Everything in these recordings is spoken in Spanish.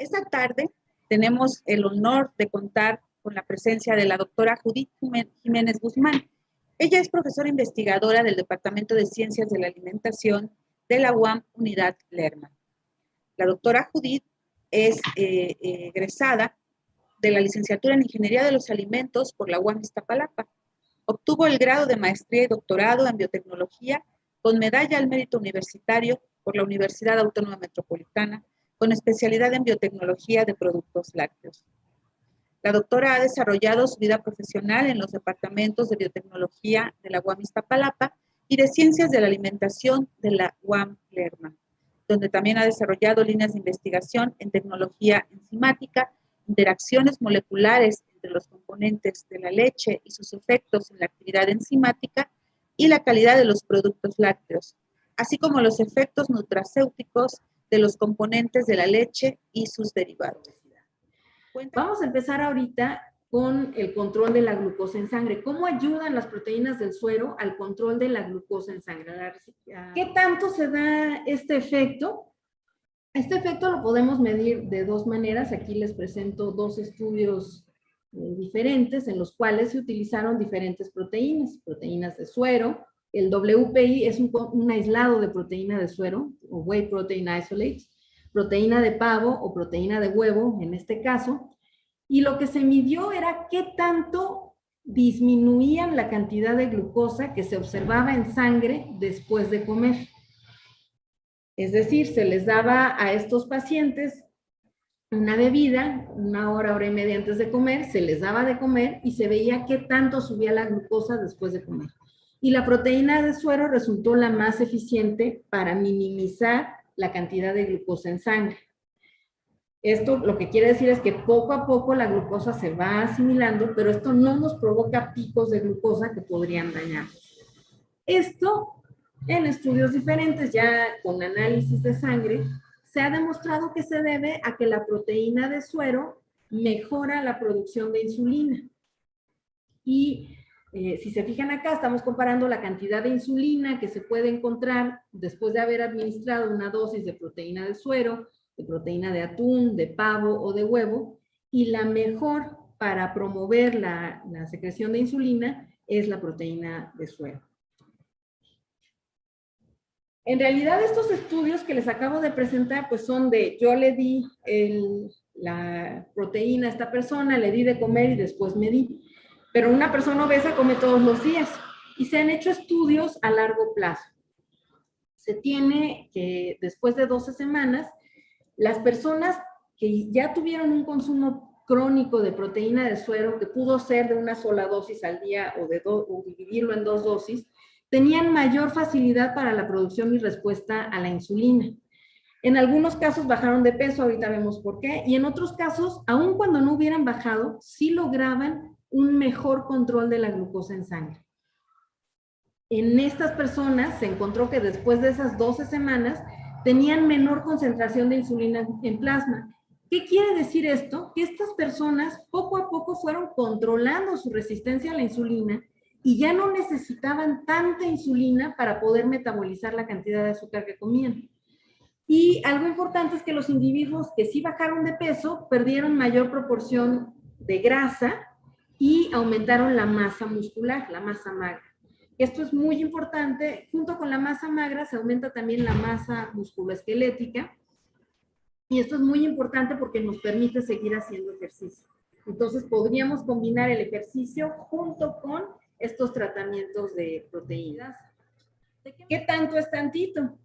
Esta tarde tenemos el honor de contar con la presencia de la doctora Judith Jiménez Guzmán. Ella es profesora investigadora del Departamento de Ciencias de la Alimentación de la UAM Unidad Lerma. La doctora Judith es egresada de la licenciatura en Ingeniería de los Alimentos por la UAM Iztapalapa. Obtuvo el grado de maestría y doctorado en biotecnología con medalla al mérito universitario por la Universidad Autónoma Metropolitana, con especialidad en biotecnología de productos lácteos. La doctora ha desarrollado su vida profesional en los departamentos de biotecnología de la UAM Iztapalapa y de ciencias de la alimentación de la UAM Lerma, donde también ha desarrollado líneas de investigación en tecnología enzimática, interacciones moleculares entre los componentes de la leche y sus efectos en la actividad enzimática y la calidad de los productos lácteos, así como los efectos nutracéuticos de los componentes de la leche y sus derivados. Vamos a empezar ahorita con el control de la glucosa en sangre. ¿Cómo ayudan las proteínas del suero al control de la glucosa en sangre? ¿Qué tanto se da este efecto? Este efecto lo podemos medir de dos maneras. Aquí les presento dos estudios diferentes en los cuales se utilizaron diferentes proteínas de suero. El WPI es un aislado de proteína de suero, o Whey Protein Isolate, proteína de pavo o proteína de huevo, en este caso, y lo que se midió era qué tanto disminuían la cantidad de glucosa que se observaba en sangre después de comer. Es decir, se les daba a estos pacientes una bebida, una hora y media antes de comer, se les daba de comer y se veía qué tanto subía la glucosa después de comer. Y la proteína de suero resultó la más eficiente para minimizar la cantidad de glucosa en sangre. Esto lo que quiere decir es que poco a poco la glucosa se va asimilando, pero esto no nos provoca picos de glucosa que podrían dañarnos. Esto, en estudios diferentes, ya con análisis de sangre, se ha demostrado que se debe a que la proteína de suero mejora la producción de insulina. Y si se fijan acá, estamos comparando la cantidad de insulina que se puede encontrar después de haber administrado una dosis de proteína de suero, de proteína de atún, de pavo o de huevo, y la mejor para promover la secreción de insulina es la proteína de suero. En realidad estos estudios que les acabo de presentar pues son de, yo le di la proteína a esta persona, le di de comer y después medí. Pero una persona obesa come todos los días y se han hecho estudios a largo plazo. Se tiene que después de 12 semanas, las personas que ya tuvieron un consumo crónico de proteína de suero, que pudo ser de una sola dosis al día o dividirlo en dos dosis, tenían mayor facilidad para la producción y respuesta a la insulina. En algunos casos bajaron de peso, ahorita vemos por qué, y en otros casos, aun cuando no hubieran bajado, sí lograban un mejor control de la glucosa en sangre. En estas personas se encontró que después de esas 12 semanas tenían menor concentración de insulina en plasma. ¿Qué quiere decir esto? Que estas personas poco a poco fueron controlando su resistencia a la insulina y ya no necesitaban tanta insulina para poder metabolizar la cantidad de azúcar que comían. Y algo importante es que los individuos que sí bajaron de peso perdieron mayor proporción de grasa y aumentaron la masa muscular, la masa magra. Esto es muy importante. Junto con la masa magra se aumenta también la masa musculoesquelética. Y esto es muy importante porque nos permite seguir haciendo ejercicio. Entonces podríamos combinar el ejercicio junto con estos tratamientos de proteínas. ¿Qué tanto es tantito?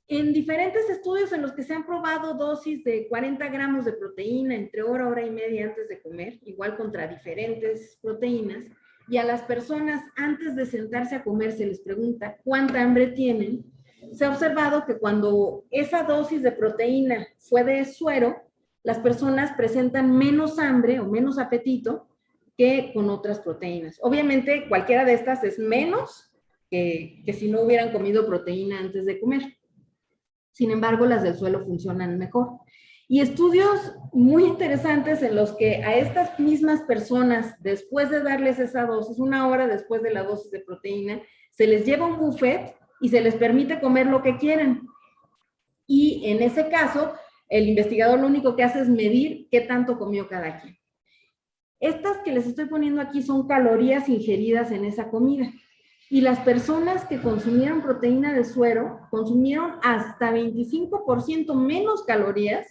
En diferentes estudios en los que se han probado dosis de 40 gramos de proteína entre hora y media antes de comer, igual contra diferentes proteínas, y a las personas antes de sentarse a comer se les pregunta cuánta hambre tienen, se ha observado que cuando esa dosis de proteína fue de suero, las personas presentan menos hambre o menos apetito que con otras proteínas. Obviamente cualquiera de estas es menos que si no hubieran comido proteína antes de comer. Sin embargo, las del suelo funcionan mejor. Y estudios muy interesantes en los que a estas mismas personas, después de darles esa dosis, una hora después de la dosis de proteína, se les lleva un buffet y se les permite comer lo que quieran. Y en ese caso, el investigador lo único que hace es medir qué tanto comió cada quien. Estas que les estoy poniendo aquí son calorías ingeridas en esa comida. Y las personas que consumieron proteína de suero consumieron hasta 25% menos calorías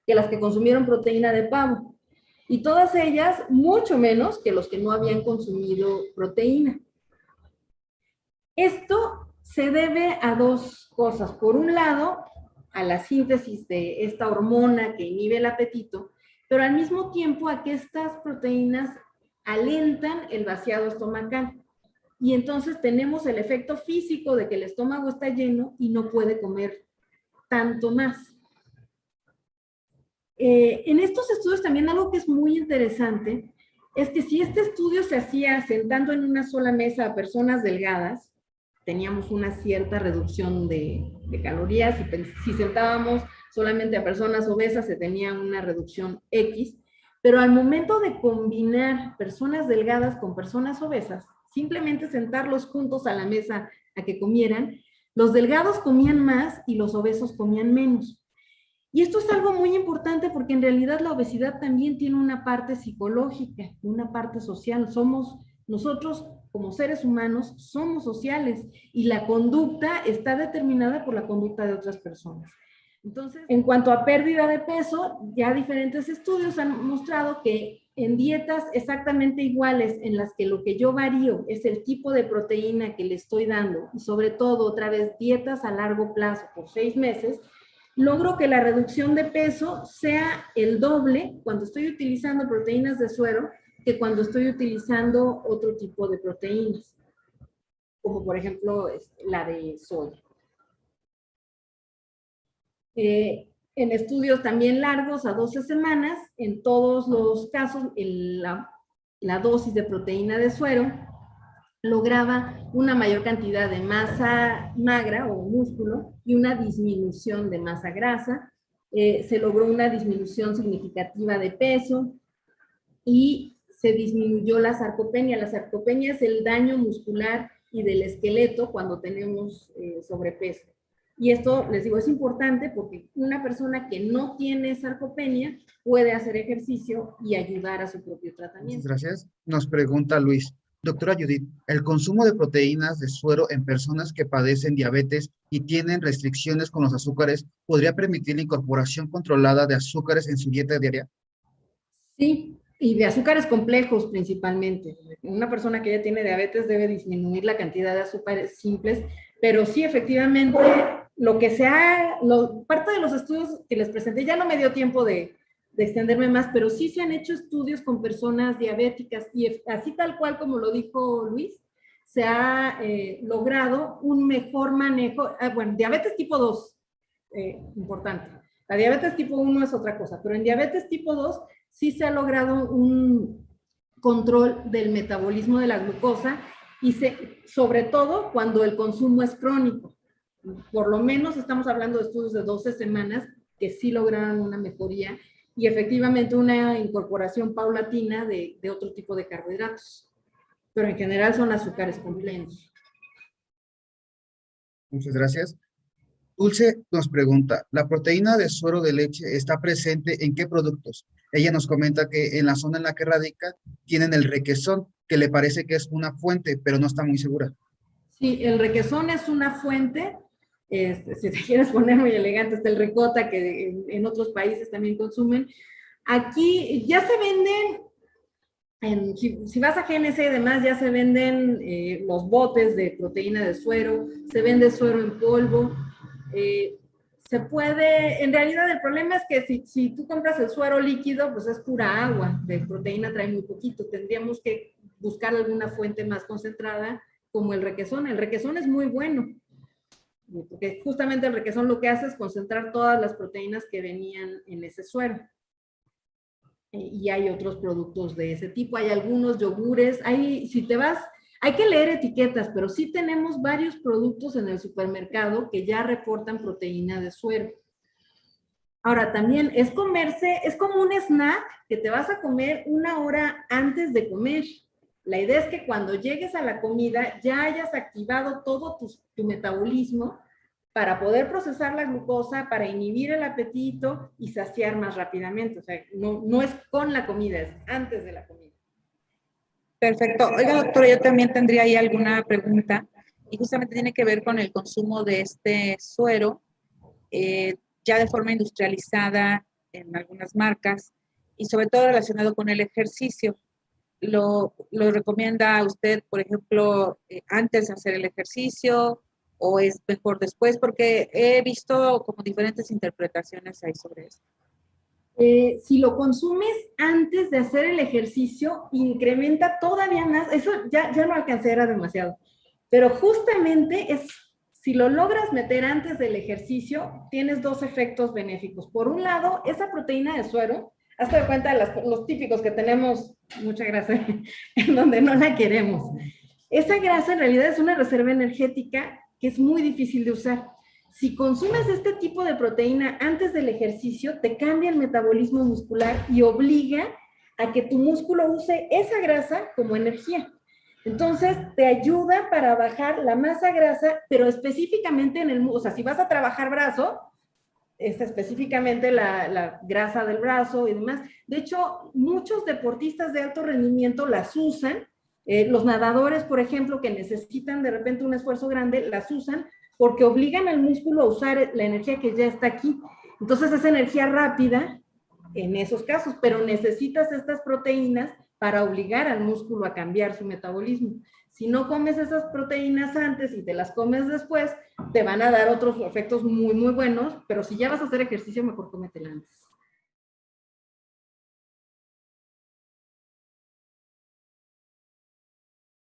que las que consumieron proteína de pavo. Y todas ellas mucho menos que los que no habían consumido proteína. Esto se debe a dos cosas. Por un lado, a la síntesis de esta hormona que inhibe el apetito, pero al mismo tiempo a que estas proteínas alentan el vaciado estomacal. Y entonces tenemos el efecto físico de que el estómago está lleno y no puede comer tanto más. En estos estudios también algo que es muy interesante es que si este estudio se hacía sentando en una sola mesa a personas delgadas, teníamos una cierta reducción de calorías, y si sentábamos solamente a personas obesas se tenía una reducción X, pero al momento de combinar personas delgadas con personas obesas, simplemente sentarlos juntos a la mesa a que comieran, los delgados comían más y los obesos comían menos. Y esto es algo muy importante porque en realidad la obesidad también tiene una parte psicológica, una parte social. Nosotros como seres humanos somos sociales y la conducta está determinada por la conducta de otras personas. Entonces, en cuanto a pérdida de peso, ya diferentes estudios han mostrado que en dietas exactamente iguales en las que lo que yo varío es el tipo de proteína que le estoy dando y sobre todo otra vez dietas a largo plazo por 6 meses, logro que la reducción de peso sea el doble cuando estoy utilizando proteínas de suero que cuando estoy utilizando otro tipo de proteínas, como por ejemplo la de soya. En estudios también largos, a 12 semanas, en todos los casos, la dosis de proteína de suero lograba una mayor cantidad de masa magra o músculo y una disminución de masa grasa. Se logró una disminución significativa de peso y se disminuyó la sarcopenia. La sarcopenia es el daño muscular y del esqueleto cuando tenemos sobrepeso. Y esto, les digo, es importante porque una persona que no tiene sarcopenia puede hacer ejercicio y ayudar a su propio tratamiento. Muchas gracias. Nos pregunta Luis. Doctora Judith, ¿el consumo de proteínas de suero en personas que padecen diabetes y tienen restricciones con los azúcares podría permitir la incorporación controlada de azúcares en su dieta diaria? Sí, y de azúcares complejos principalmente. Una persona que ya tiene diabetes debe disminuir la cantidad de azúcares simples, pero sí, efectivamente, parte de los estudios que les presenté, ya no me dio tiempo de extenderme más, pero sí se han hecho estudios con personas diabéticas y así tal cual como lo dijo Luis, se ha logrado un mejor manejo, bueno, diabetes tipo 2, importante. La diabetes tipo 1 es otra cosa, pero en diabetes tipo 2 sí se ha logrado un control del metabolismo de la glucosa y sobre todo cuando el consumo es crónico. Por lo menos estamos hablando de estudios de 12 semanas que sí lograron una mejoría y efectivamente una incorporación paulatina de otro tipo de carbohidratos. Pero en general son azúcares complejos. Muchas gracias. Dulce nos pregunta, ¿la proteína de suero de leche está presente en qué productos? Ella nos comenta que en la zona en la que radica tienen el requesón, que le parece que es una fuente, pero no está muy segura. Sí, el requesón es una fuente. Si te quieres poner muy elegante, está el ricota, que en otros países también consumen. Aquí ya se venden, si vas a GNC y demás, ya se venden los botes de proteína de suero, se vende suero en polvo. Se puede, en realidad el problema es que si tú compras el suero líquido, pues es pura agua, de proteína trae muy poquito. Tendríamos que buscar alguna fuente más concentrada como el requesón. El requesón es muy bueno, porque justamente el requesón lo que hace es concentrar todas las proteínas que venían en ese suero. Y hay otros productos de ese tipo, hay algunos yogures, hay que leer etiquetas, pero sí tenemos varios productos en el supermercado que ya reportan proteína de suero. Ahora, también es como un snack que te vas a comer 1 hora antes de comer. La idea es que cuando llegues a la comida ya hayas activado todo tu metabolismo para poder procesar la glucosa, para inhibir el apetito y saciar más rápidamente. O sea, no es con la comida, es antes de la comida. Perfecto. Oiga, doctora, yo también tendría ahí alguna pregunta y justamente tiene que ver con el consumo de este suero ya de forma industrializada en algunas marcas y sobre todo relacionado con el ejercicio. ¿Lo recomienda usted, por ejemplo, antes de hacer el ejercicio o es mejor después? Porque he visto como diferentes interpretaciones ahí sobre eso. Si lo consumes antes de hacer el ejercicio, incrementa todavía más. Eso ya no alcancé, era demasiado. Pero justamente si lo logras meter antes del ejercicio, tienes dos efectos benéficos. Por un lado, esa proteína de suero, hazte de cuenta de los típicos que tenemos mucha grasa en donde no la queremos. Esa grasa en realidad es una reserva energética que es muy difícil de usar. Si consumes este tipo de proteína antes del ejercicio, te cambia el metabolismo muscular y obliga a que tu músculo use esa grasa como energía. Entonces, te ayuda para bajar la masa grasa, pero específicamente en el músculo. O sea, si vas a trabajar brazo, es específicamente la grasa del brazo y demás. De hecho, muchos deportistas de alto rendimiento las usan. Los nadadores, por ejemplo, que necesitan de repente un esfuerzo grande, las usan porque obligan al músculo a usar la energía que ya está aquí. Entonces es energía rápida en esos casos, pero necesitas estas proteínas para obligar al músculo a cambiar su metabolismo. Si no comes esas proteínas antes y te las comes después, te van a dar otros efectos muy, muy buenos, pero si ya vas a hacer ejercicio, mejor cómetela antes.